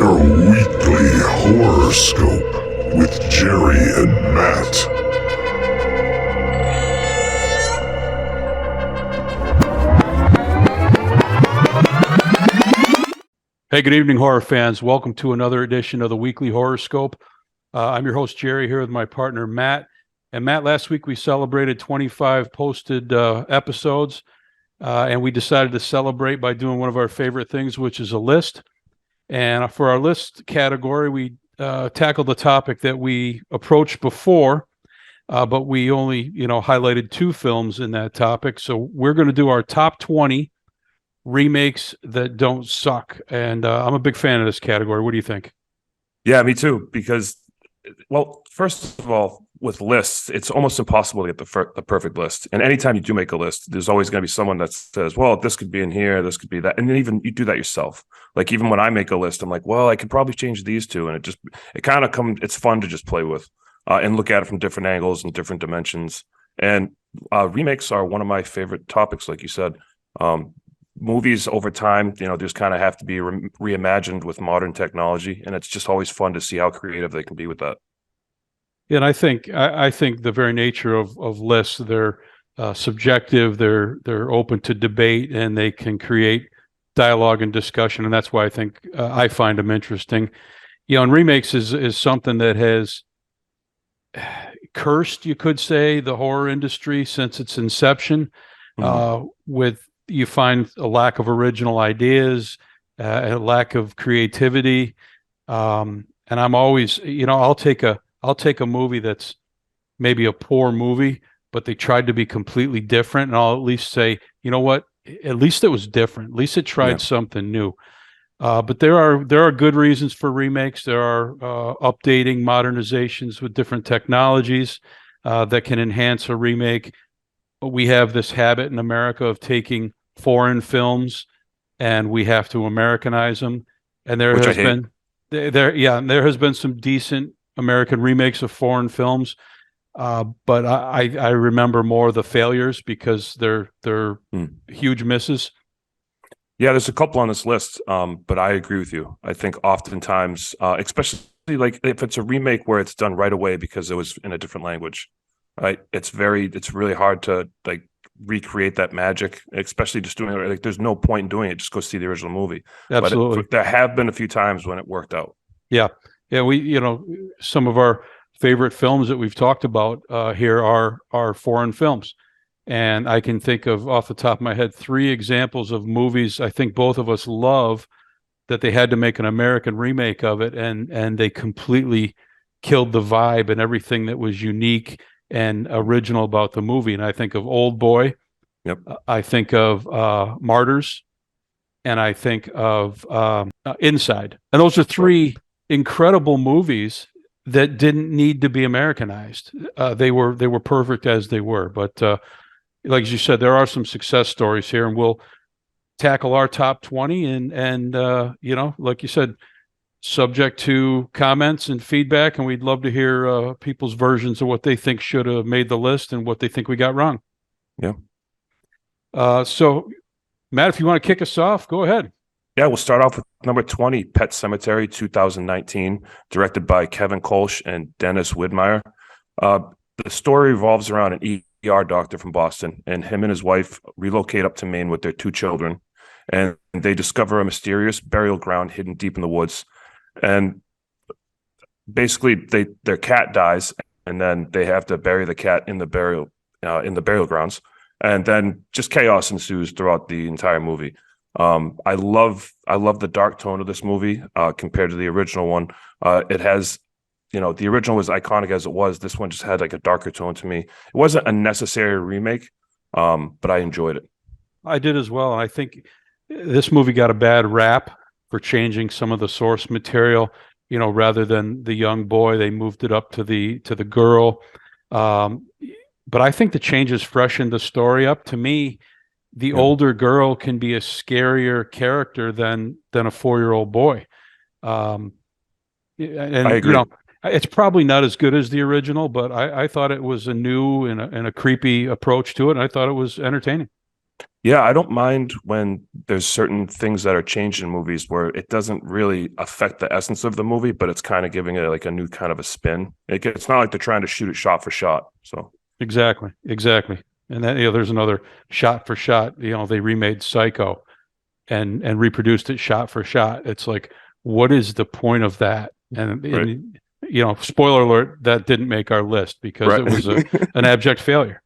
your weekly horoscope with Jerry and Matt. Hey, good evening, horror fans. Welcome to another edition of the Weekly Horoscope. I'm your host, Jerry, here with my partner, Matt. And Matt, last week we celebrated 25 posted episodes, and we decided to celebrate by doing one of our favorite things, which is a list. And for our list category, we tackled the topic that we approached before, but we only, highlighted two films in that topic. So we're going to do our top 20 remakes that don't suck. And I'm a big fan of this category. What do you think? Yeah, me too. Because, well, first of all, with lists, it's almost impossible to get the perfect list. And anytime you do make a list, there's always going to be someone that says, well, this could be in here, this could be that. And then even you do that yourself. Like even when I make a list, I'm like, well, I could probably change these two. And it kind of comes, it's fun to just play with and look at it from different angles and different dimensions. And remakes are one of my favorite topics, like you said. Movies over time, just kind of have to be reimagined with modern technology, and it's just always fun to see how creative they can be with that. Yeah, and I think the very nature of lists, they're subjective, they're open to debate, and they can create dialogue and discussion, and that's why I think I find them interesting. And remakes is something that has cursed, you could say, the horror industry since its inception. With you find a lack of original ideas, a lack of creativity, and I'm always, I'll take a movie that's maybe a poor movie, but they tried to be completely different, and I'll at least say, you know what? At least it was different. At least it tried something new. But there are good reasons for remakes. There are updating, modernizations with different technologies that can enhance a remake. We have this habit in America of taking foreign films and we have to Americanize them. And there has been some decent American remakes of foreign films. But I remember more of the failures because they're huge misses. Yeah, there's a couple on this list, but I agree with you. I think oftentimes, especially like if it's a remake where it's done right away because it was in a different language, right? It's really hard to like recreate that magic, especially just doing it. Like there's no point in doing it. Just go see the original movie. Absolutely. But there have been a few times when it worked out. Yeah. We, some of our favorite films that we've talked about here are foreign films. And I can think of off the top of my head 3 examples of movies I think both of us love that they had to make an American remake of it, and they completely killed the vibe and everything that was unique and original about the movie. And I think of Old Boy. Yep. I think of Martyrs, and I think of Inside. And those are 3 incredible movies that didn't need to be Americanized. They were perfect as they were. But like you said, there are some success stories here, and we'll tackle our top 20 and like you said, subject to comments and feedback, and we'd love to hear people's versions of what they think should have made the list and what they think we got wrong. Yeah. So, Matt, if you want to kick us off, go ahead. Yeah, we'll start off with number 20, Pet Sematary 2019, directed by Kevin Kolsch and Dennis Widmeyer. The story revolves around an ER doctor from Boston, and him and his wife relocate up to Maine with their 2 children, and they discover a mysterious burial ground hidden deep in the woods. And basically, their cat dies, and then they have to bury the cat in the burial grounds, and then just chaos ensues throughout the entire movie. I love the dark tone of this movie compared to the original one. It has, the original was iconic as it was. This one just had like a darker tone to me. It wasn't a necessary remake, but I enjoyed it. I did as well, and I think this movie got a bad rap for changing some of the source material. Rather than the young boy, they moved it up to the girl. But I think the changes freshened the story up. To me, the older girl can be a scarier character than a 4-year-old boy. And I agree. It's probably not as good as the original, but I thought it was a new and a creepy approach to it, and I thought it was entertaining. Yeah, I don't mind when there's certain things that are changed in movies where it doesn't really affect the essence of the movie, but it's kind of giving it like a new kind of a spin. It's not like they're trying to shoot it shot for shot. So Exactly, exactly. And then there's another shot for shot. They remade Psycho and reproduced it shot for shot. It's like, what is the point of that? And, right, and spoiler alert, that didn't make our list because right, it was an abject failure.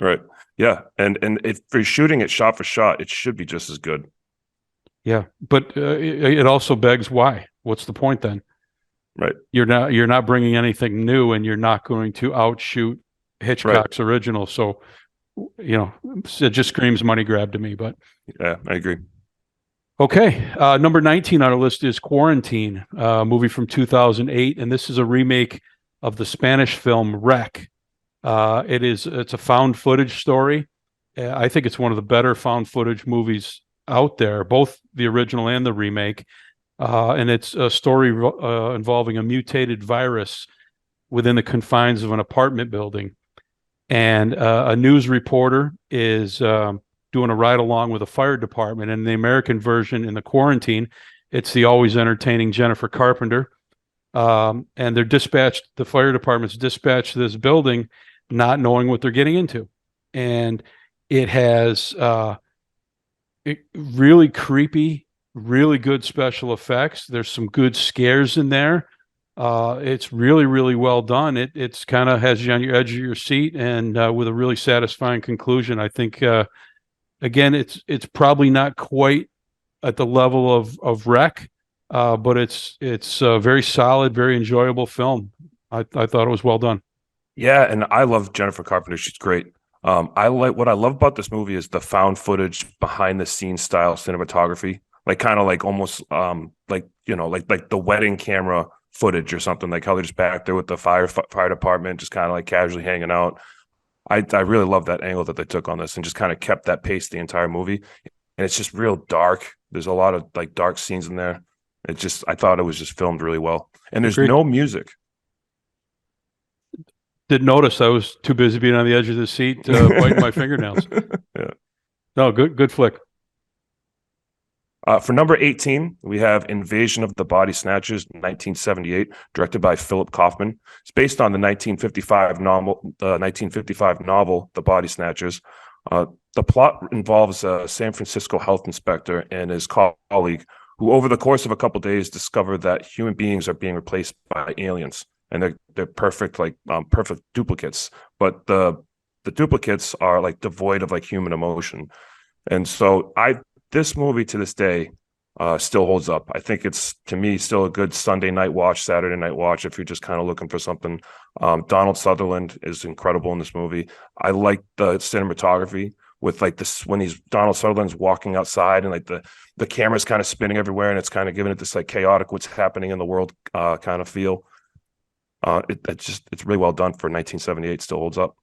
right. Yeah, and if you're shooting it shot for shot, it should be just as good. Yeah, but it also begs why? What's the point then? Right, You're not bringing anything new, and you're not going to outshoot right. Hitchcock's original. So it just screams money grab to me. But Yeah, I agree. okay, number 19 on our list is Quarantine, movie from 2008, and this is a remake of the Spanish film Wreck. It's a found footage story. I think it's one of the better found footage movies out there, both the original and the remake. And it's a story involving a mutated virus within the confines of an apartment building. And a news reporter is doing a ride along with a fire department. And the American version, in the Quarantine, it's the always entertaining Jennifer Carpenter. And the fire department's dispatched to this building not knowing what they're getting into. And it has really creepy, really good special effects. There's some good scares in there. It's really, really well done. It's kind of has you on your edge of your seat, and with a really satisfying conclusion. I think again, it's probably not quite at the level of Wreck, but it's a very solid, very enjoyable film. I thought it was well done. Yeah, and I love Jennifer Carpenter. She's great. What I love about this movie is the found footage, behind the scenes style cinematography, like kind of like almost like the wedding camera footage or something, like how they're just back there with the fire department, just kind of like casually hanging out. I really love that angle that they took on this and just kind of kept that pace the entire movie. And it's just real dark. There's a lot of like dark scenes in there. I thought it was just filmed really well. And there's Agreed. no music. Didn't notice. I was too busy being on the edge of the seat, biting my fingernails. Yeah. No, good flick. For number 18, we have Invasion of the Body Snatchers, 1978, directed by Philip Kaufman. It's based on the 1955 novel, The Body Snatchers. The plot involves a San Francisco health inspector and his colleague, who over the course of a couple of days discover that human beings are being replaced by aliens, and they're perfect, like perfect duplicates. But the duplicates are like devoid of like human emotion, and so this movie to this day still holds up. I think it's, to me, still a good Sunday night watch, Saturday night watch if you're just kind of looking for something. Donald Sutherland is incredible in this movie. I like the cinematography with like this, when Donald Sutherland's walking outside and like the camera's kind of spinning everywhere and it's kind of giving it this like chaotic what's happening in the world kind of feel. It's really well done for 1978. Still holds up.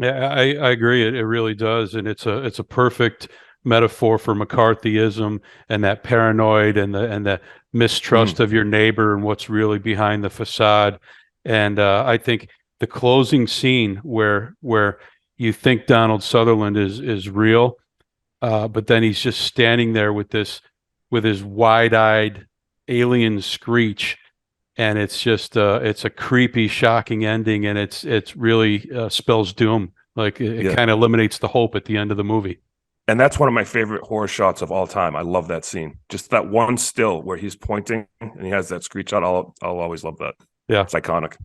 Yeah, I agree. It really does, and it's a perfect metaphor for McCarthyism and that paranoid and the mistrust of your neighbor and what's really behind the facade. And I think the closing scene where you think Donald Sutherland is real, but then he's just standing there with his wide-eyed alien screech, and it's just it's a creepy, shocking ending, and it's really spells doom. Like it kind of eliminates the hope at the end of the movie. And that's one of my favorite horror shots of all time. I love that scene. Just that one still where he's pointing and he has that screech shot. I'll always love that. Yeah, it's iconic.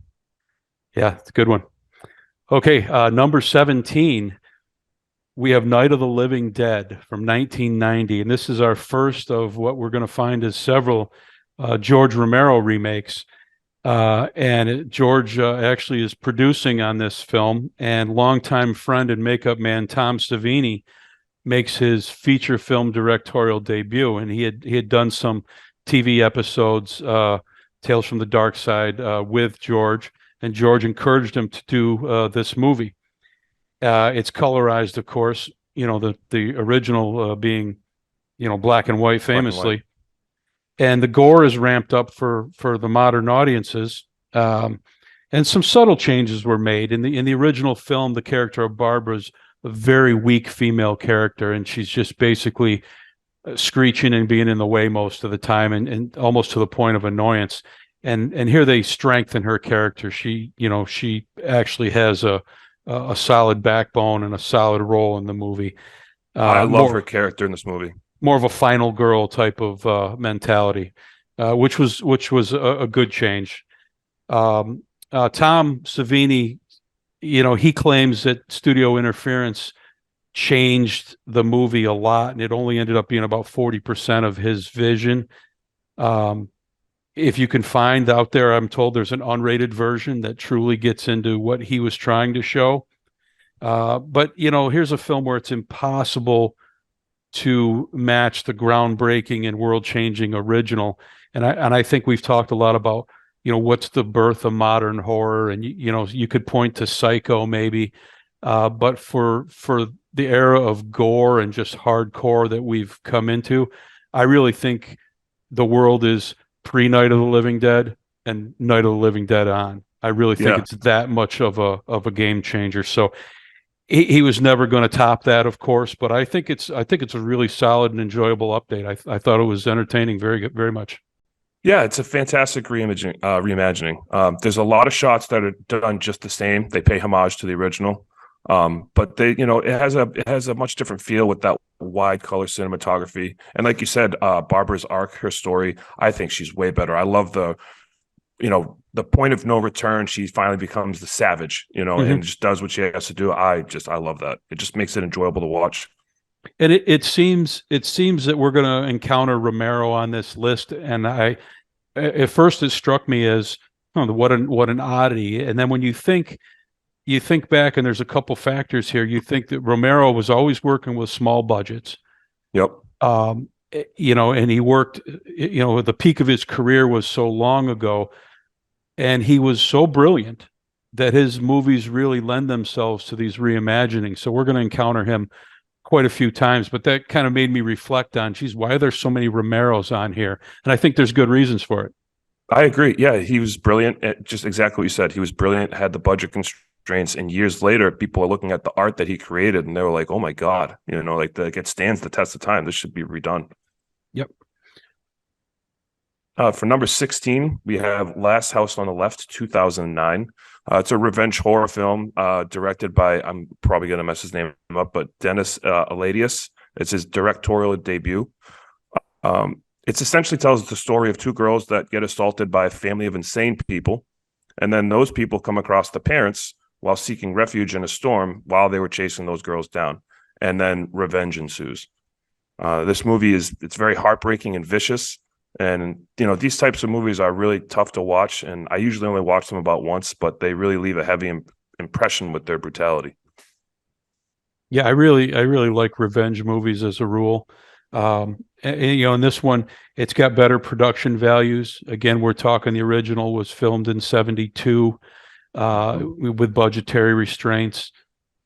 Yeah, it's a good one. Okay, number 17, we have Night of the Living Dead from 1990, and this is our first of what we're going to find is several George Romero remakes. George actually is producing on this film, and longtime friend and makeup man Tom Savini makes his feature film directorial debut, and he had done some TV episodes, Tales from the Dark Side, with George, and George encouraged him to do this movie. It's colorized, of course, the original being, black and white, famously, and the gore is ramped up for the modern audiences. And some subtle changes were made in the original film. The character of Barbara's a very weak female character, and she's just basically screeching and being in the way most of the time, and almost to the point of annoyance. And here they strengthen her character. She actually has a solid backbone and a solid role in the movie. I love her character in this movie. More of a final girl type of mentality, which was a good change. Tom Savini, he claims that studio interference changed the movie a lot, and it only ended up being about 40% of his vision. If you can find out there, I'm told there's an unrated version that truly gets into what he was trying to show. But here's a film where it's impossible to match the groundbreaking and world-changing original. And I think we've talked a lot about, what's the birth of modern horror, and you could point to Psycho maybe, but for the era of gore and just hardcore that we've come into, I really think the world is pre-Night of the Living Dead and Night of the Living Dead on. I really think it's that much of a game changer. So he was never going to top that, of course, but I think it's a really solid and enjoyable update. I thought it was entertaining very very much. Yeah, it's a fantastic reimagining. There's a lot of shots that are done just the same. They pay homage to the original, but it has a much different feel with that wide color cinematography. And like you said, Barbara's arc, her story, I think she's way better. I love the point of no return. She finally becomes the savage, and just does what she has to do. I love that. It just makes it enjoyable to watch. And it seems that we're going to encounter Romero on this list, and at first it struck me as what an oddity. And then when you think back, and there's a couple factors here, you think that Romero was always working with small budgets. Yep. And he worked, the peak of his career was so long ago, and he was so brilliant that his movies really lend themselves to these reimaginings. So we're going to encounter him quite a few times, but that kind of made me reflect on, geez, why are there so many Romeros on here? And I think there's good reasons for it. I agree. Yeah, he was brilliant. Just exactly what you said. He was brilliant, had the budget constraints, and years later, people are looking at the art that he created, and they were like, oh my God, it stands the test of time. This should be redone. Yep. For number 16, we have Last House on the Left, 2009. It's a revenge horror film directed by, I'm probably going to mess his name up, but Dennis Aladius. It's his directorial debut. It essentially tells the story of two girls that get assaulted by a family of insane people. And then those people come across the parents while seeking refuge in a storm while they were chasing those girls down. And then revenge ensues. This movie it's very heartbreaking and vicious. And, these types of movies are really tough to watch. And I usually only watch them about once, but they really leave a heavy impression with their brutality. Yeah, I really like revenge movies as a rule. In this one, it's got better production values. Again, we're talking the original was filmed in 1972 with budgetary restraints.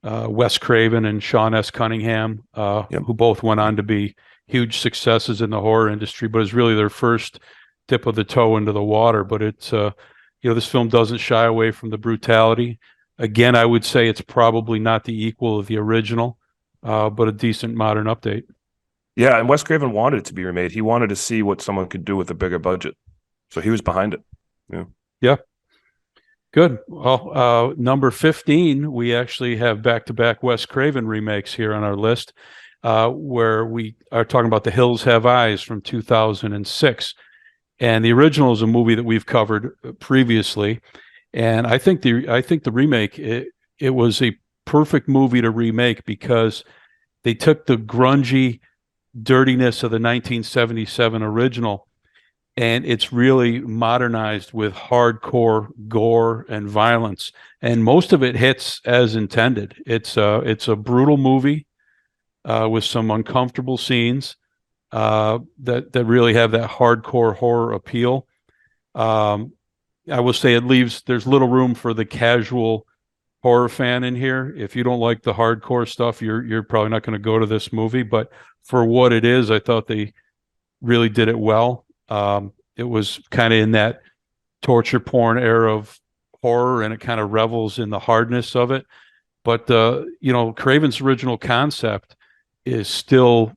Wes Craven and Sean S. Cunningham, who both went on to be huge successes in the horror industry, but it's really their first dip of the toe into the water. But it's, this film doesn't shy away from the brutality. Again, I would say it's probably not the equal of the original, but a decent modern update. Yeah, and Wes Craven wanted it to be remade. He wanted to see what someone could do with a bigger budget. So he was behind it. Yeah. Good. Well, number 15, we actually have back-to-back Wes Craven remakes here on our list, where we are talking about The Hills Have Eyes from 2006. And the original is a movie that we've covered previously. And I think the remake, it was a perfect movie to remake because they took the grungy dirtiness of the 1977 original, and it's really modernized with hardcore gore and violence, and most of it hits as intended. It's a brutal movie with some uncomfortable scenes that really have that hardcore horror appeal. I will say there's little room for the casual horror fan in here. If you don't like the hardcore stuff, you're probably not going to go to this movie. But for what it is, I thought they really did it well. It was kind of in that torture porn era of horror, and it kind of revels in the hardness of it. but Craven's original concept is still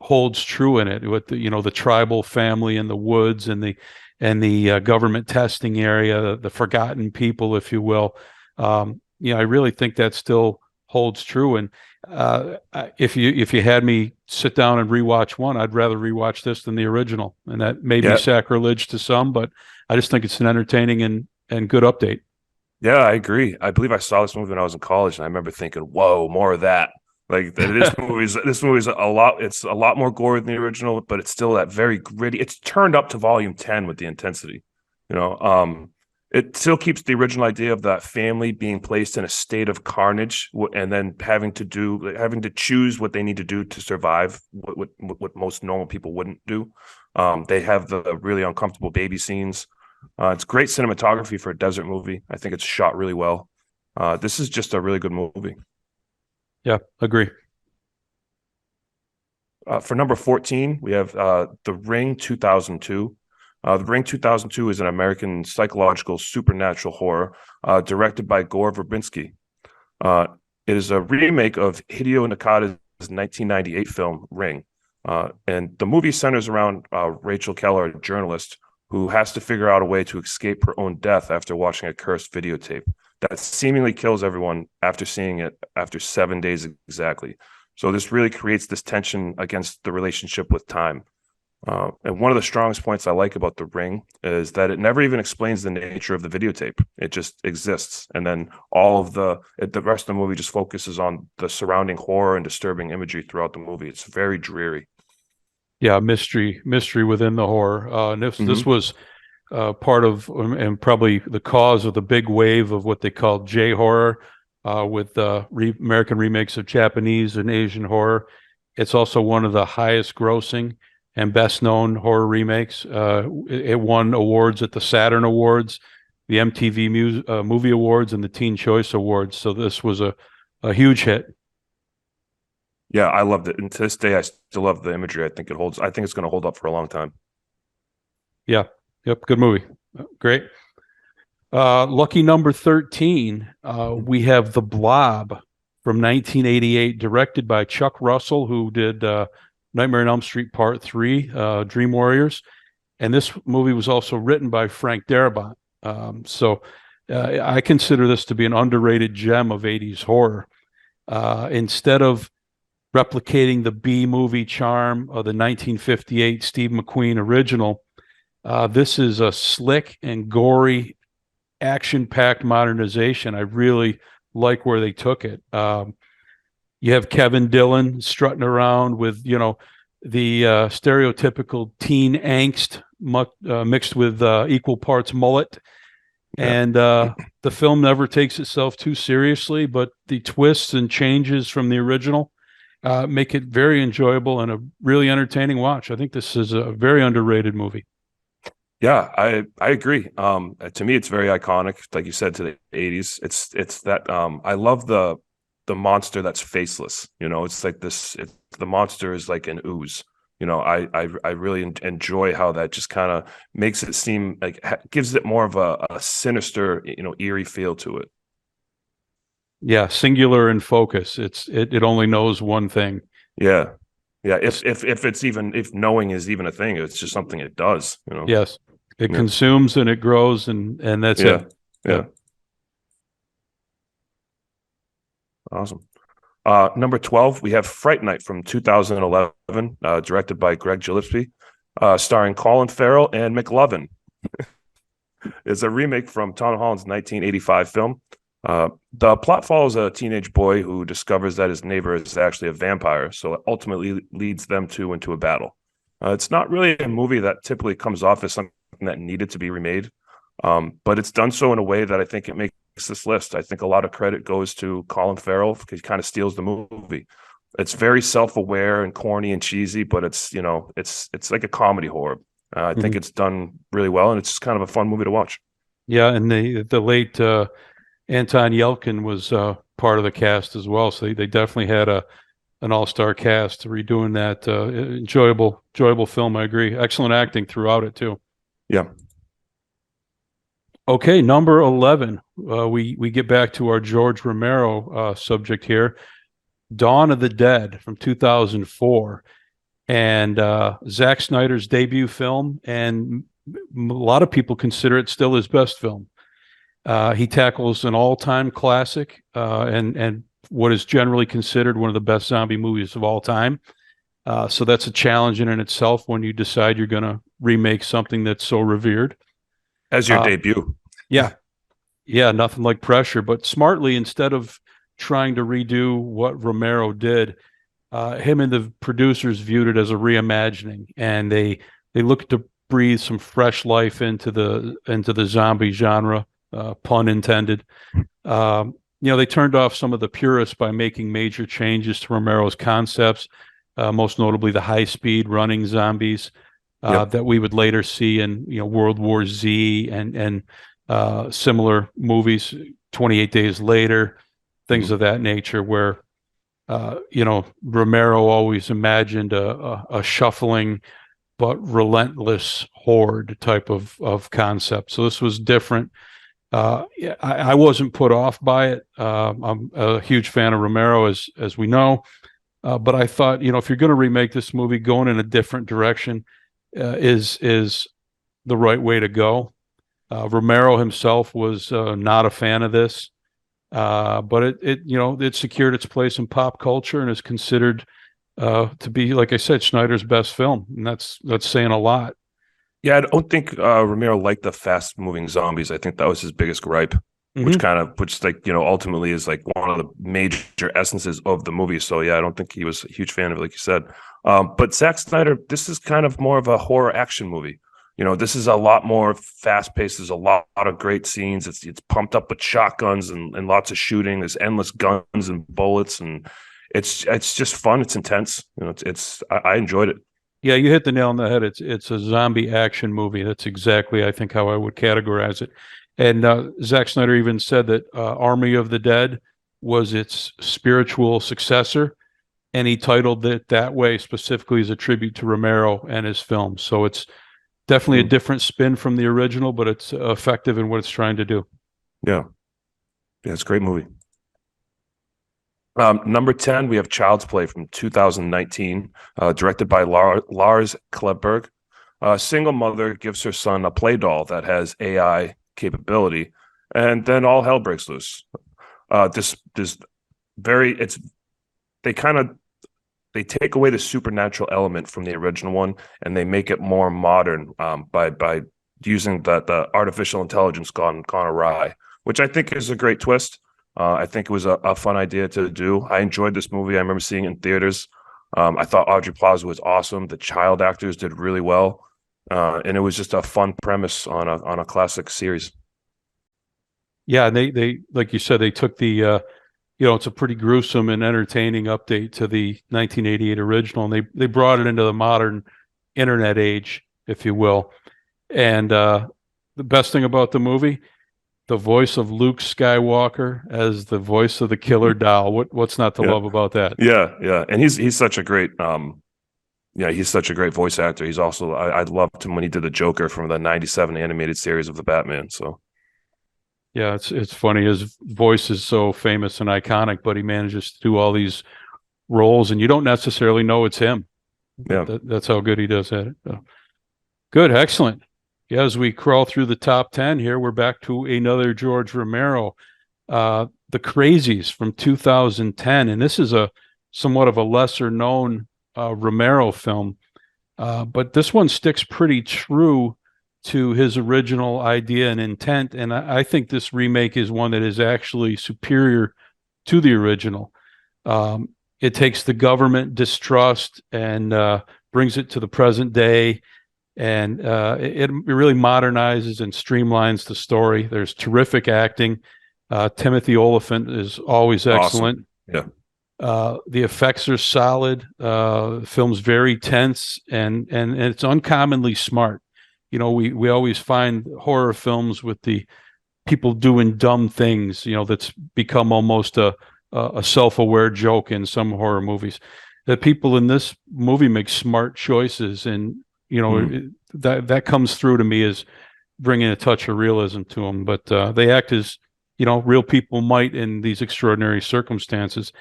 holds true in it with the tribal family in the woods and the government testing area, the forgotten people, if you will. I really think that still holds true. And if you had me sit down and rewatch one, I'd rather rewatch this than the original. And that may be sacrilege to some, but I just think it's an entertaining and good update. Yeah, I agree. I believe I saw this movie when I was in college, and I remember thinking, "Whoa, more of that!" Like this movie's a lot. It's a lot more gore than the original, but it's still that very gritty. It's turned up to volume 10 with the intensity. It still keeps the original idea of that family being placed in a state of carnage, and then having to choose what they need to do to survive. What most normal people wouldn't do. They have the really uncomfortable baby scenes. It's great cinematography for a desert movie. I think it's shot really well. This is just a really good movie. Yeah, agree. For number 14, we have The Ring 2002. The Ring 2002 is an American psychological supernatural horror directed by Gore Verbinski. It is a remake of Hideo Nakata's 1998 film Ring. And the movie centers around Rachel Keller, a journalist who has to figure out a way to escape her own death after watching a cursed videotape that seemingly kills everyone after seeing it after 7 days exactly. So this really creates this tension against the relationship with time. And one of the strongest points I like about The Ring is that it never even explains the nature of the videotape. It just exists. And then all of the rest of the movie just focuses on the surrounding horror and disturbing imagery throughout the movie. It's very dreary. Yeah, mystery within the horror. And this was part of and probably the cause of the big wave of what they call J horror, with American remakes of Japanese and Asian horror. It's also one of the highest grossing and best known horror remakes. It won awards at the Saturn Awards, the MTV Movie Awards, and the Teen Choice Awards. So this was a huge hit. Yeah, I loved it. And to this day, I still love the imagery. I think it's going to hold up for a long time. Yeah. Yep. Good movie. Great. Lucky number 13. We have The Blob from 1988, directed by Chuck Russell, who did Nightmare on Elm Street Part 3, Dream Warriors. And this movie was also written by Frank Darabont. So I consider this to be an underrated gem of 80s horror. Instead of replicating the B movie charm of the 1958 Steve McQueen original, this is a slick and gory, action-packed modernization. I really like where they took it. You have Kevin Dillon strutting around with, the stereotypical teen angst mixed with equal parts mullet. And the film never takes itself too seriously, but the twists and changes from the original make it very enjoyable and a really entertaining watch. I think this is a very underrated movie. Yeah, I agree. To me, it's very iconic, like you said, to the 80s. It's that I love the monster that's faceless. It's like this. The monster is like an ooze. I really enjoy how that just kind of makes it seem like gives it more of a sinister, eerie feel to it. Yeah, singular in focus. It only knows one thing. Yeah. Yeah, if knowing is even a thing, it's just something it does. Yes, it consumes and it grows, and that's it. Yeah. Awesome. Number 12, we have Fright Night from 2011, directed by Greg Gillespie, starring Colin Farrell and McLovin. It's a remake from Tom Holland's 1985 film. The plot follows a teenage boy who discovers that his neighbor is actually a vampire, so it ultimately leads them two into a battle. It's not really a movie that typically comes off as something that needed to be remade, but it's done so in a way that I think it makes this list. I think a lot of credit goes to Colin Farrell because he kind of steals the movie. It's very self-aware and corny and cheesy, but it's like a comedy horror. I think it's done really well, and it's just kind of a fun movie to watch. Yeah, and the late Anton Yelkin was part of the cast as well, so they definitely had an all-star cast redoing that. Enjoyable film. I agree. Excellent acting throughout it too. Yeah. Okay, number 11. We get back to our George Romero subject here. Dawn of the Dead from 2004, and Zack Snyder's debut film, and a lot of people consider it still his best film. He tackles an all-time classic, and what is generally considered one of the best zombie movies of all time. So that's a challenge in itself when you decide you're going to remake something that's so revered. As your Uh, debut. yeah, yeah, nothing like pressure, but smartly, instead of trying to redo what Romero did, him and the producers viewed it as a reimagining, and they looked to breathe some fresh life into the zombie genre, pun intended. They turned off some of the purists by making major changes to Romero's concepts, most notably the high-speed running zombies Yep. that we would later see in World War Z and similar movies, 28 Days Later, things Mhm. of that nature, where Romero always imagined a shuffling but relentless horde type of concept. So this was different. Yeah, I wasn't put off by it. I'm a huge fan of Romero, as we know. But I thought, if you're going to remake this movie, going in a different direction is the right way to go. Romero himself was not a fan of this, but it secured its place in pop culture and is considered to be, like I said, Schneider's best film, and that's saying a lot. Yeah, I don't think Romero liked the fast moving zombies. I think that was his biggest gripe, Mm-hmm. which like, ultimately is like one of the major essences of the movie. So yeah, I don't think he was a huge fan of it, like you said. But Zack Snyder, this is kind of more of a horror action movie. This is a lot more fast paced. There's a lot of great scenes. It's pumped up with shotguns and lots of shooting. There's endless guns and bullets, and it's just fun. It's intense. I enjoyed it. Yeah, you hit the nail on the head. It's a zombie action movie. That's exactly, I think, how I would categorize it. And Zack Snyder even said that Army of the Dead was its spiritual successor, and he titled it that way specifically as a tribute to Romero and his films. So it's definitely a Mm. different spin from the original, but it's effective in what it's trying to do. Yeah, yeah, it's a great movie. Number 10, we have Child's Play from 2019, directed by Lars Klebberg. A single mother gives her son a play doll that has AI capability, and then all hell breaks loose. This very it's they kind of they take away the supernatural element from the original one, and they make it more modern by using the artificial intelligence gone awry, which I think is a great twist. I think it was a fun idea to do. I enjoyed this movie. I remember seeing it in theaters. I thought Audrey Plaza was awesome. The child actors did really well, and it was just a fun premise on a classic series. Yeah, and they like you said, they took it's a pretty gruesome and entertaining update to the 1988 original, and they brought it into the modern internet age, if you will. And the best thing about the movie, the voice of Luke Skywalker as the voice of the killer doll. What's not to Yeah, love about that? yeah, and he's such a great he's such a great voice actor. He's also I loved him when he did the Joker from the '97 animated series of the Batman. So Yeah, it's funny. His voice is so famous and iconic, but he manages to do all these roles, and you don't necessarily know it's him. yeah. That's how good he does at it. Good, excellent. Yeah, as we crawl through the top 10 here, we're back to another George Romero, The Crazies from 2010. And this is a somewhat of a lesser known Romero film, but this one sticks pretty true to his original idea and intent. And I think this remake is one that is actually superior to the original. It takes the government distrust and brings it to the present day, and it really modernizes and streamlines the story. There's terrific acting. Timothy Oliphant is always excellent. Awesome. Yeah. The effects are solid. The film's very tense, and it's uncommonly smart. We always find horror films with the people doing dumb things. That's become almost a self-aware joke in some horror movies. The people in this movie make smart choices, and Mm. that comes through to me as bringing a touch of realism to them, but they act as, real people might in these extraordinary circumstances.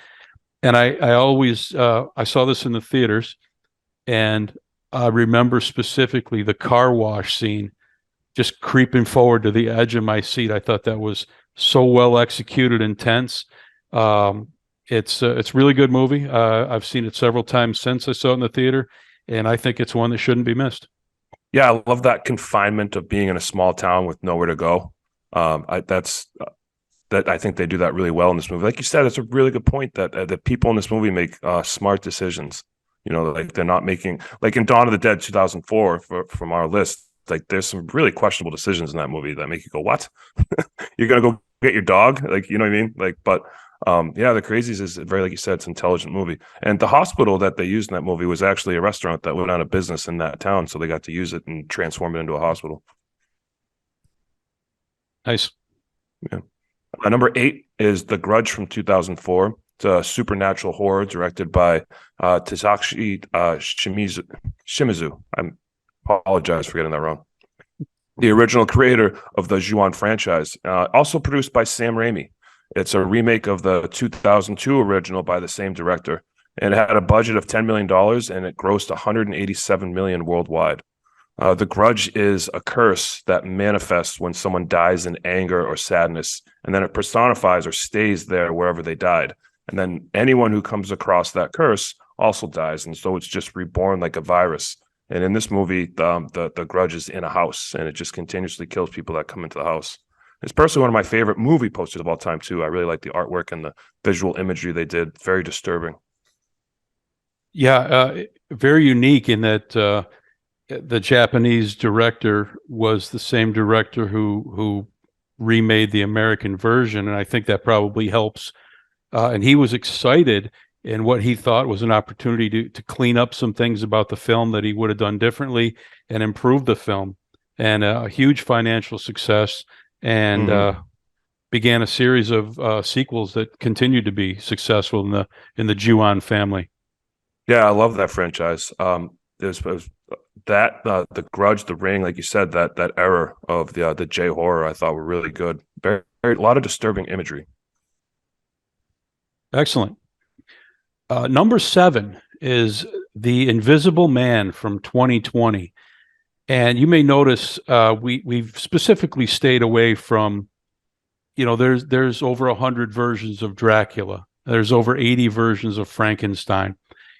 And I always, I saw this in the theaters, and I remember specifically the car wash scene, just creeping forward to the edge of my seat. I thought that was so well executed and tense. It's a really good movie. I've seen it several times since I saw it in the theater, and I think it's one that shouldn't be missed. Yeah, I love that confinement of being in a small town with nowhere to go. I think they do that really well in this movie. Like you said, it's a really good point that the people in this movie make smart decisions. Like they're not making, like in Dawn of the Dead 2004 from our list. Like there's some really questionable decisions in that movie that make you go, "What? You're gonna go get your dog?" Like, you know what I mean? Like, but yeah, The Crazies is very, like you said, it's an intelligent movie. And the hospital that they used in that movie was actually a restaurant that went out of business in that town, so they got to use it and transform it into a hospital. Nice. Yeah. Number 8 is The Grudge from 2004. It's a supernatural horror directed by Takashi Shimizu. I apologize for getting that wrong. The original creator of the Ju-On franchise. Also produced by Sam Raimi. It's a remake of the 2002 original by the same director. And it had a budget of $10 million, and it grossed $187 million worldwide. The Grudge is a curse that manifests when someone dies in anger or sadness, and then it personifies or stays there wherever they died. And then anyone who comes across that curse also dies, and so it's just reborn like a virus. And in this movie, the Grudge is in a house, and it just continuously kills people that come into the house. It's personally one of my favorite movie posters of all time, too. I really like the artwork and the visual imagery they did. Very disturbing. Yeah, very unique in that the Japanese director was the same director who remade the American version, and I think that probably helps. And he was excited in what he thought was an opportunity to clean up some things about the film that he would have done differently and improve the film. And a huge financial success, and began a series of sequels that continued to be successful in the Ju-On family. Yeah, I love that franchise. There's the Grudge, The Ring, like you said, that era of the J horror, I thought were really good. A lot of disturbing imagery. Excellent. Number 7 is The Invisible Man from 2020. And you may notice we've specifically stayed away from, there's over 100 versions of Dracula. There's over 80 versions of Frankenstein.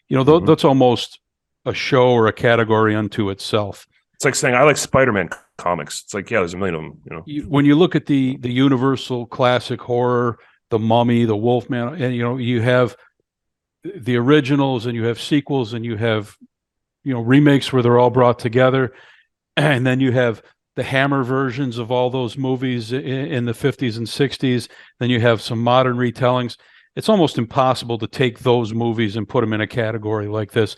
That's almost a show or a category unto itself. It's like saying I like Spider-Man comics. It's like, yeah, there's a million of them. When you look at the universal classic horror, the Mummy, the Wolfman, and you have the originals, and you have sequels, and you have remakes where they're all brought together, and then you have the Hammer versions of all those movies in the 50s and 60s. Then you have some modern retellings. It's almost impossible to take those movies and put them in a category like this.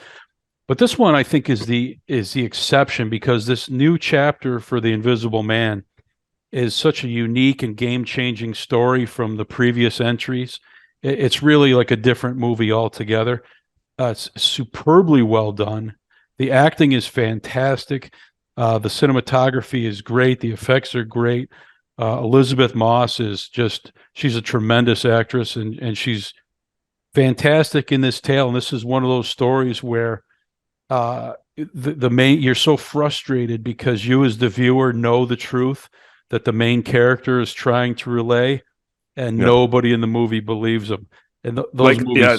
But this one, I think, is the exception, because this new chapter for The Invisible Man is such a unique and game-changing story from the previous entries. It's really like a different movie altogether. It's superbly well done. The acting is fantastic. The cinematography is great. The effects are great. Elizabeth Moss she's a tremendous actress, and she's fantastic in this tale. And this is one of those stories where you're so frustrated because you as the viewer know the truth that the main character is trying to relay, and nobody in the movie believes him. And those movies. Yeah,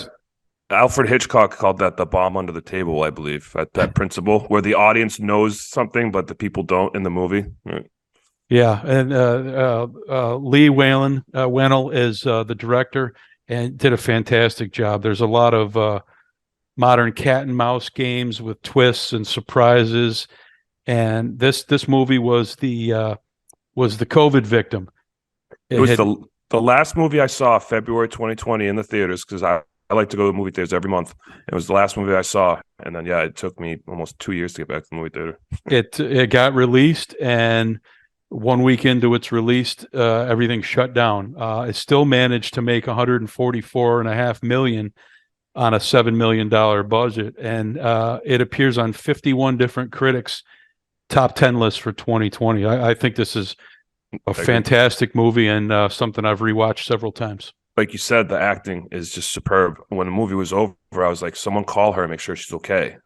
Alfred Hitchcock called that the bomb under the table, I believe, at that principle where the audience knows something but the people don't in the movie. Right. Yeah, and Lee Whannell is the director and did a fantastic job. There's a lot of modern cat and mouse games with twists and surprises, and this movie was the COVID victim. It was the last movie I saw February 2020 in the theaters, because I like to go to movie theaters every month. It was the last movie I saw, and then it took me almost 2 years to get back to the movie theater. It got released, and 1 week into its release, everything shut down. It still managed to make $144.5 million on a $7 million budget, and it appears on 51 different critics' top 10 list for 2020. I think this is a fantastic movie and something I've rewatched several times. Like you said, the acting is just superb. When the movie was over, I was like, someone call her and make sure she's okay.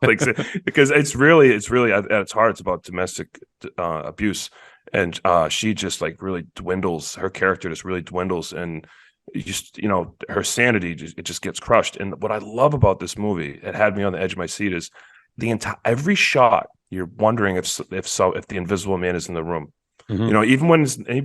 Like, because it's really at its heart, it's about domestic abuse. And she just like really dwindles. Her character just really dwindles. And her sanity, it just gets crushed. And what I love about this movie, it had me on the edge of my seat, is every shot, you're wondering if the Invisible Man is in the room. Mm-hmm. Even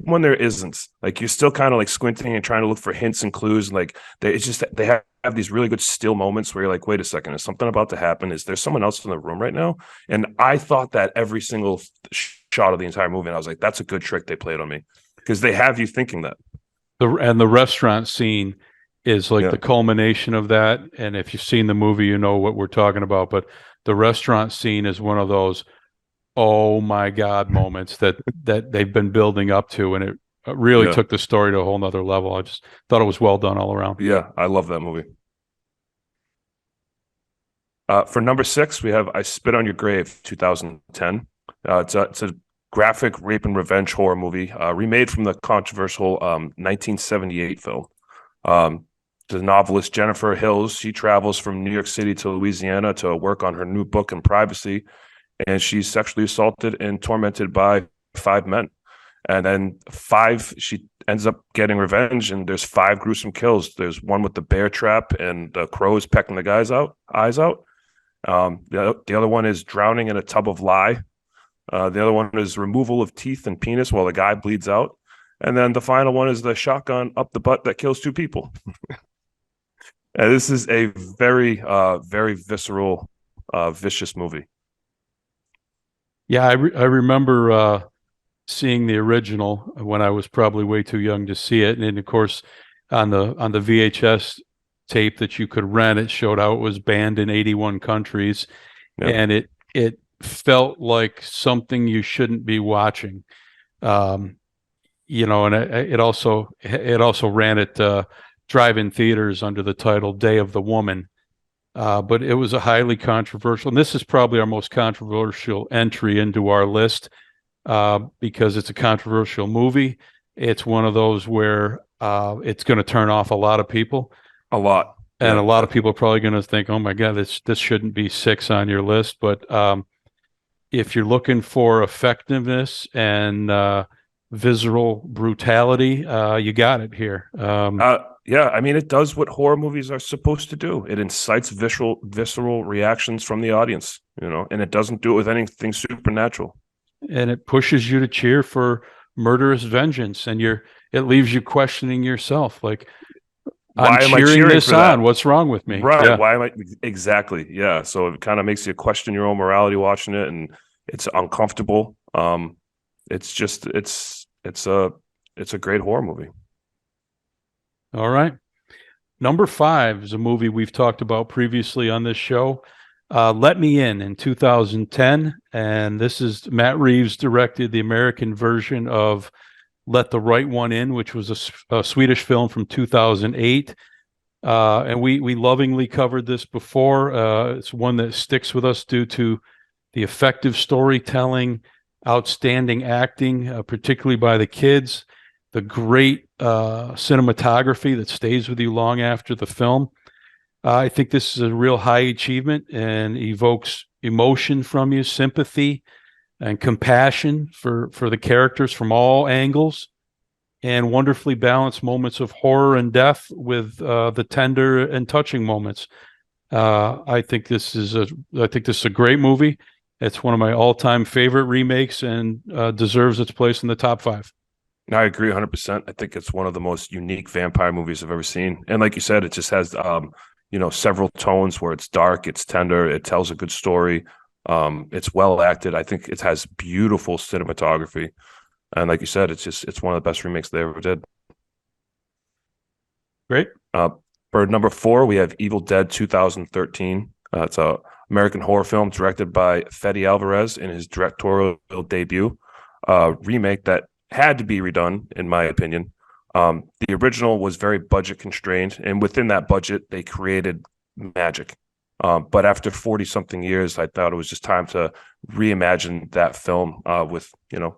when there isn't, like, you're still kind of like squinting and trying to look for hints and clues. And like they have these really good still moments where you're like, wait a second, is something about to happen? Is there someone else in the room right now? And I thought that every single shot of the entire movie, and I was like, that's a good trick they played on me, because they have you thinking that. The restaurant scene is like the culmination of that. And if you've seen the movie, you know what we're talking about. But the restaurant scene is one of those oh my God moments that they've been building up to, and it really took the story to a whole nother level. I just thought it was well done all around. Yeah, I love that movie. For number 6, we have I Spit on Your Grave, 2010. It's a graphic rape and revenge horror movie, remade from the controversial 1978 film. The novelist Jennifer Hills, she travels from New York City to Louisiana to work on her new book in privacy. And she's sexually assaulted and tormented by 5 men. And then she ends up getting revenge, and there's 5 gruesome kills. There's one with the bear trap and the crows pecking the guy's eyes out. The other one is drowning in a tub of lye. The other one is removal of teeth and penis while the guy bleeds out. And then the final one is the shotgun up the butt that kills 2 people. And this is a very, very visceral, vicious movie. Yeah, I remember seeing the original when I was probably way too young to see it, and of course, on the VHS tape that you could rent, it showed how it was banned in 81 countries, and it felt like something you shouldn't be watching, and it also ran at drive-in theaters under the title Day of the Woman. But it was a highly controversial, and this is probably our most controversial entry into our list because it's a controversial movie. It's one of those where it's going to turn off a lot of people. A lot. And a lot of people are probably going to think, oh my God, this shouldn't be 6 on your list. But if you're looking for effectiveness and visceral brutality, you got it here. Yeah, I mean, it does what horror movies are supposed to do. It incites visceral reactions from the audience, and it doesn't do it with anything supernatural. And it pushes you to cheer for murderous vengeance, and it leaves you questioning yourself, like, I'm cheering this on. What's wrong with me? Right. Yeah. Why am I exactly? Yeah. So it kind of makes you question your own morality watching it, and it's uncomfortable. It's a great horror movie. All right. Number 5 is a movie we've talked about previously on this show. Let Me In 2010. And this is Matt Reeves directed the American version of Let the Right One In, which was a Swedish film from 2008. And we lovingly covered this before. It's one that sticks with us due to the effective storytelling, outstanding acting, particularly by the kids, the great cinematography that stays with you long after the film. I think this is a real high achievement and evokes emotion from you, sympathy and compassion for the characters from all angles, and wonderfully balanced moments of horror and death with the tender and touching moments. I think this is a great movie. It's one of my all-time favorite remakes and deserves its place in the top 5. I agree 100%. I think it's one of the most unique vampire movies I've ever seen. And like you said, it just has, several tones where it's dark, it's tender, it tells a good story. It's well acted. I think it has beautiful cinematography. And like you said, it's one of the best remakes they ever did. Great. For number 4, we have Evil Dead 2013. It's a American horror film directed by Fede Alvarez in his directorial debut. Remake that had to be redone, in my opinion. The original was very budget constrained, and within that budget, they created magic. But after 40 something years, I thought it was just time to reimagine that film with,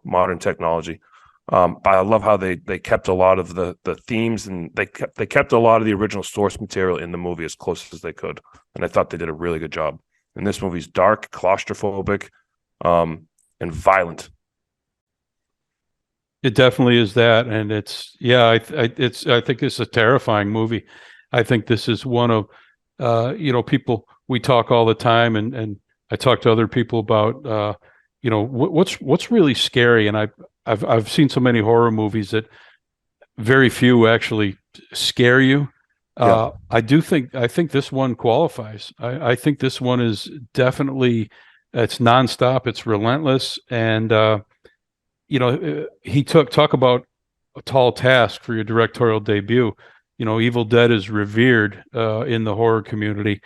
modern technology. But I love how they kept a lot of the themes, and they kept a lot of the original source material in the movie as close as they could. And I thought they did a really good job. And this movie's dark, claustrophobic, and violent. It definitely is that, and it's I think it's a terrifying movie. I think this is one of people, we talk all the time, and I talk to other people about what's really scary, and I've seen so many horror movies that very few actually scare you. Yeah. I think this one qualifies. I think this one is definitely, it's nonstop, it's relentless, and he talk about a tall task for your directorial debut. Evil Dead is revered in the horror community,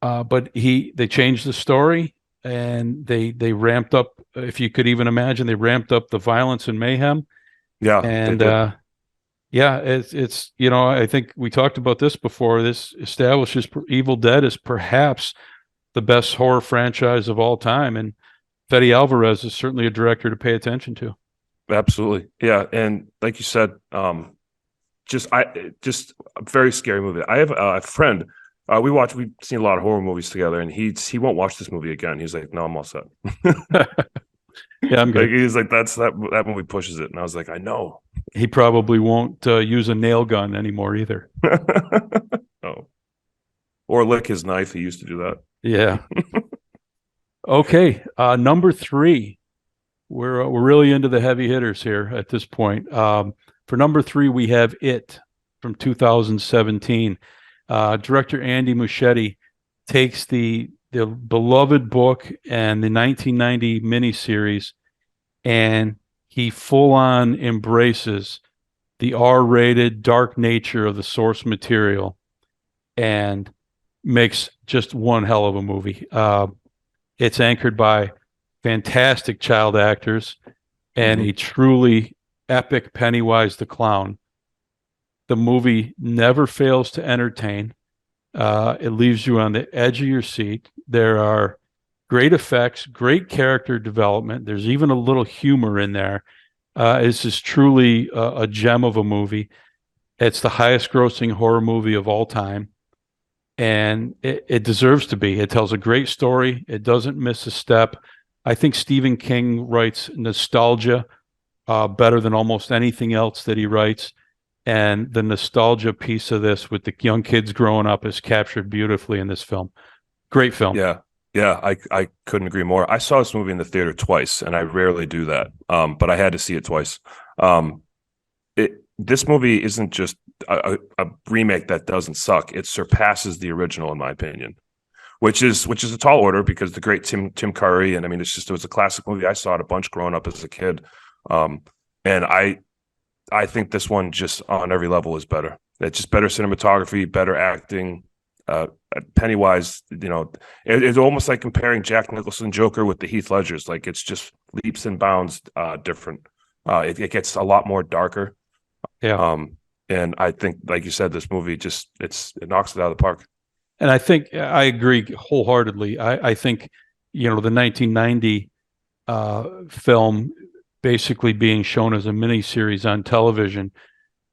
but they changed the story, and they ramped up. If you could even imagine, they ramped up the violence and mayhem. Yeah. And it's I think we talked about this before. This establishes Evil Dead as perhaps the best horror franchise of all time, and Fede Alvarez is certainly a director to pay attention to. Absolutely. Yeah. And like you said, just a very scary movie. I have a friend. We've seen a lot of horror movies together, and he won't watch this movie again. He's like, no, I'm all set. Yeah, I'm good. Like, he's like, that movie pushes it. And I was like, I know. He probably won't use a nail gun anymore either. Oh. Or lick his knife. He used to do that. Yeah. Okay. Number 3. We're really into the heavy hitters here at this point. For number 3, we have It from 2017. Director Andy Muschietti takes the beloved book and the 1990 miniseries, and he full-on embraces the R-rated dark nature of the source material and makes just one hell of a movie. It's anchored by fantastic child actors and a truly epic Pennywise the Clown. The movie never fails to entertain. It leaves you on the edge of your seat. There are great effects, great character development. There's even a little humor in there. It's just truly a gem of a movie. It's the highest grossing horror movie of all time, and it deserves to be. It tells a great story. It doesn't miss a step. I think Stephen King writes nostalgia better than almost anything else that he writes. And the nostalgia piece of this with the young kids growing up is captured beautifully in this film. Great film. Yeah. Yeah. I couldn't agree more. I saw this movie in the theater twice, and I rarely do that. But I had to see it twice. This movie isn't just a remake that doesn't suck. It surpasses the original, in my opinion, which is a tall order, because the great Tim Curry, and I mean, it was a classic movie. I saw it a bunch growing up as a kid. And I think this one just on every level is better. It's just better cinematography, better acting. Pennywise, it's almost like comparing Jack Nicholson Joker with the Heath Ledgers. Like, it's just leaps and bounds different. It gets a lot more darker. Yeah. And I think, like you said, this movie it knocks it out of the park. And I think I agree wholeheartedly. I think, the 1990 film basically being shown as a miniseries on television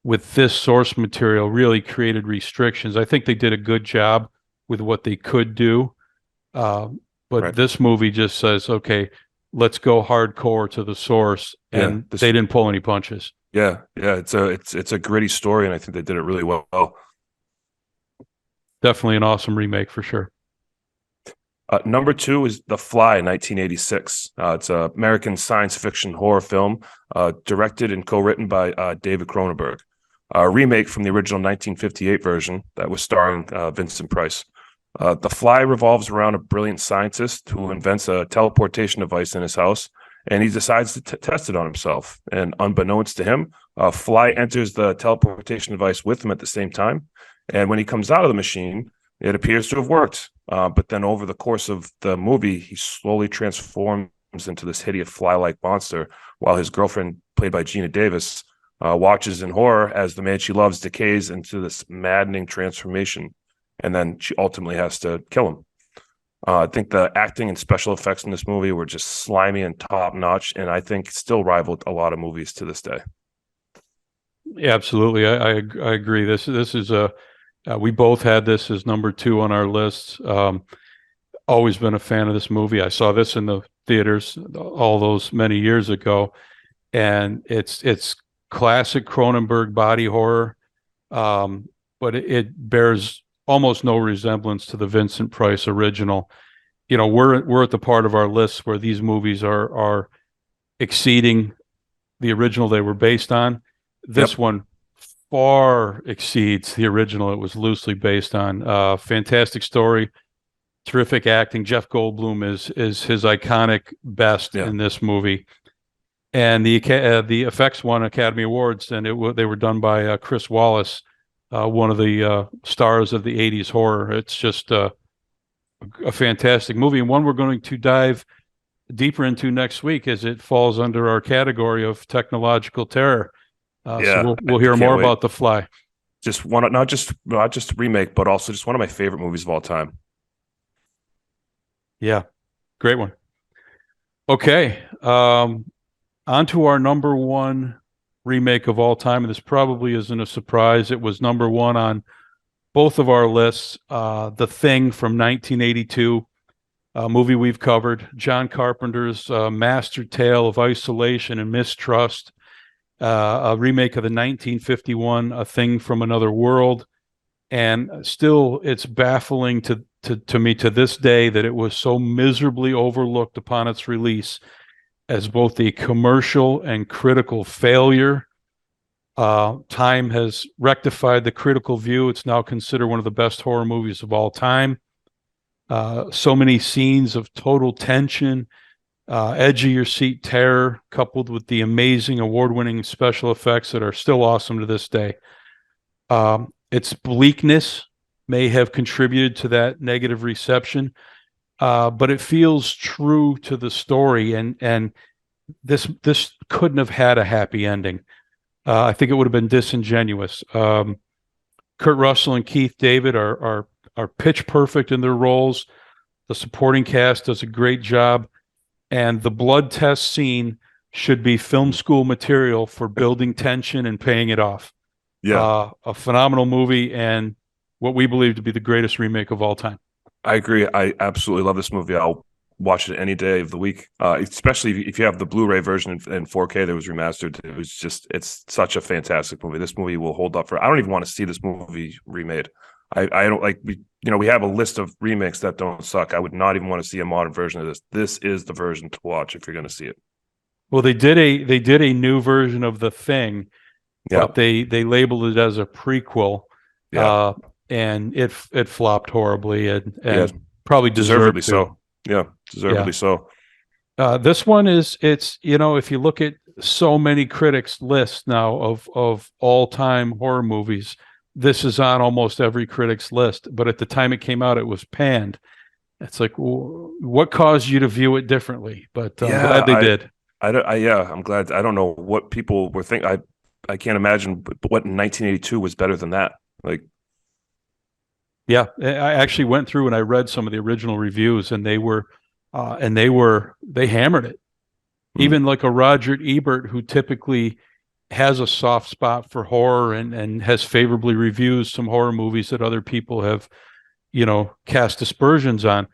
with this source material really created restrictions. I think they did a good job with what they could do. But Right. This movie just says, okay, let's go hardcore to the source. And they didn't pull any punches. Yeah. Yeah. It's a gritty story, and I think they did it really well. Definitely an awesome remake for sure. Number 2 is The Fly, 1986. It's an American science fiction horror film, directed and co-written by David Cronenberg. A remake from the original 1958 version that was starring Vincent Price. The Fly revolves around a brilliant scientist who invents a teleportation device in his house, and he decides to test it on himself. And unbeknownst to him, a fly enters the teleportation device with him at the same time. And when he comes out of the machine, it appears to have worked. But then over the course of the movie, he slowly transforms into this hideous fly-like monster, while his girlfriend, played by Gina Davis, watches in horror as the man she loves decays into this maddening transformation. And then she ultimately has to kill him. I think the acting and special effects in this movie were just slimy and top notch, and I think still rivaled a lot of movies to this day. Yeah, absolutely. I agree. This is we both had this as number 2 on our list. Always been a fan of this movie. I saw this in the theaters all those many years ago, and it's classic Cronenberg body horror, but it bears almost no resemblance to the Vincent Price original. You know, we're at the part of our list where these movies are exceeding the original they were based on. This one far exceeds the original it was loosely based on. Fantastic story, terrific acting. Jeff Goldblum is his iconic best in this movie, and the effects won Academy Awards, and they were done by Chris Wallace, one of the stars of the '80s horror. It's just a fantastic movie, and one we're going to dive deeper into next week, as it falls under our category of technological terror. So we'll hear more about The Fly. Just one, not just a remake, but also just one of my favorite movies of all time. Yeah, great one. Okay, on to our number 1 remake of all time, and this probably isn't a surprise. It was number 1 on both of our lists. The Thing from 1982, a movie we've covered. John Carpenter's master tale of isolation and mistrust. A remake of the 1951 A Thing from Another World, and still it's baffling to me to this day that it was so miserably overlooked upon its release as both a commercial and critical failure. Time has rectified the critical view. It's now considered one of the best horror movies of all time. So many scenes of total tension, edge of your seat terror, coupled with the amazing award-winning special effects that are still awesome to this day. Its bleakness may have contributed to that negative reception, but it feels true to the story, and this couldn't have had a happy ending. I think it would have been disingenuous. Kurt Russell and Keith David are pitch perfect in their roles. The supporting cast does a great job. And the blood test scene should be film school material for building tension and paying it off. Yeah. A phenomenal movie, and what we believe to be the greatest remake of all time. I agree. I absolutely love this movie. I'll watch it any day of the week, especially if you have the Blu-ray version in 4K that was remastered. It's such a fantastic movie. This movie will hold up for, I don't even want to see this movie remade. I don't like, we have a list of remakes that don't suck. I would not even want to see a modern version of this. This is the version to watch if you're going to see it. Well, they did a new version of The Thing, but they labeled it as a prequel, and it flopped horribly, and probably deservedly so. Yeah, deservedly so. This one it's if you look at so many critics' lists now of all-time horror movies, this is on almost every critic's list, but at the time it came out, it was panned. It's like, what caused you to view it differently? But I'm glad they did. I'm glad. I don't know what people were thinking. I can't imagine what in 1982 was better than that. Like, yeah, I actually went through and I read some of the original reviews, and they hammered it. Even like a Roger Ebert, who typically has a soft spot for horror and has favorably reviews some horror movies that other people have, cast aspersions on.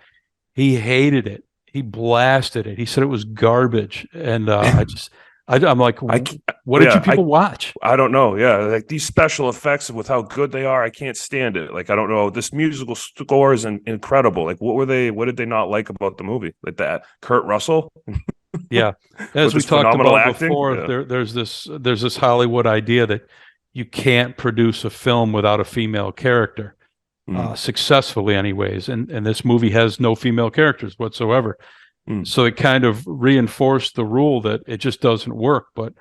He hated it. He blasted it. He said it was garbage. And I'm like, what did you people watch? I don't know. Yeah, like these special effects with how good they are, I can't stand it. Like, I don't know. This musical score is incredible. Like, what did they not like about the movie? Like that Kurt Russell. Yeah, as we talked about before, there's this Hollywood idea that you can't produce a film without a female character, successfully anyways, and this movie has no female characters whatsoever. So it kind of reinforced the rule that it just doesn't work, but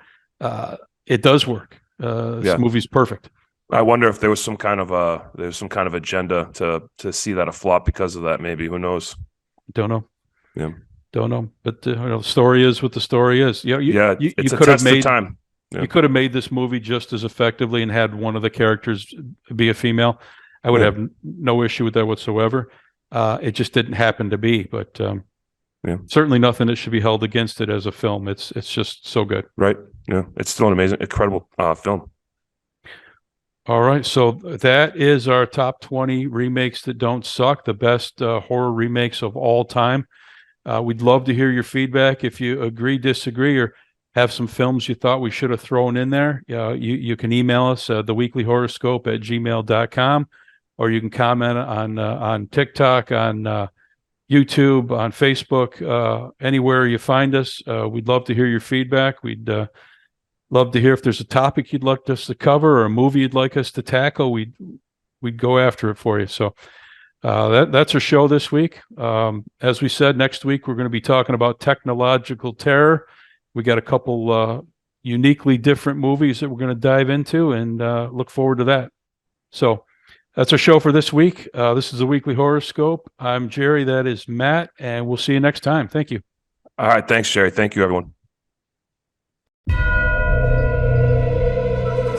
it does work. This movie's perfect. I wonder if there was some kind of agenda to see that a flop because of that. Maybe, who knows? Don't know. Yeah. Don't know, but the story is what the story is. You it's could have made time. Yeah. You could have made this movie just as effectively and had one of the characters be a female. I would have no issue with that whatsoever. It just didn't happen to be, but Yeah. certainly nothing that should be held against it as a film. It's just so good. Right. Yeah. It's still an amazing, incredible film. All right, so that is our top 20 remakes that don't suck, the best horror remakes of all time. We'd love to hear your feedback. If you agree, disagree, or have some films you thought we should have thrown in there, you can email us theweeklyhoroscope@gmail.com, or you can comment on TikTok, on YouTube, on Facebook, anywhere you find us. We'd love to hear your feedback. We'd love to hear if there's a topic you'd like us to cover or a movie you'd like us to tackle. We'd go after it for you. So that's our show this week. As we said, next week we're going to be talking about technological terror. We got a couple uniquely different movies that we're going to dive into, and look forward to that. So that's our show for this week. This is the Weekly Horoscope. I'm Jerry. That is Matt, and we'll see you next time. Thank you. All right. Thanks, Jerry. Thank you, everyone.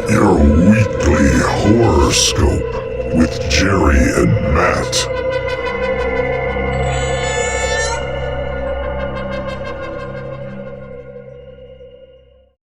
Your weekly horoscope with Jerry and Matt.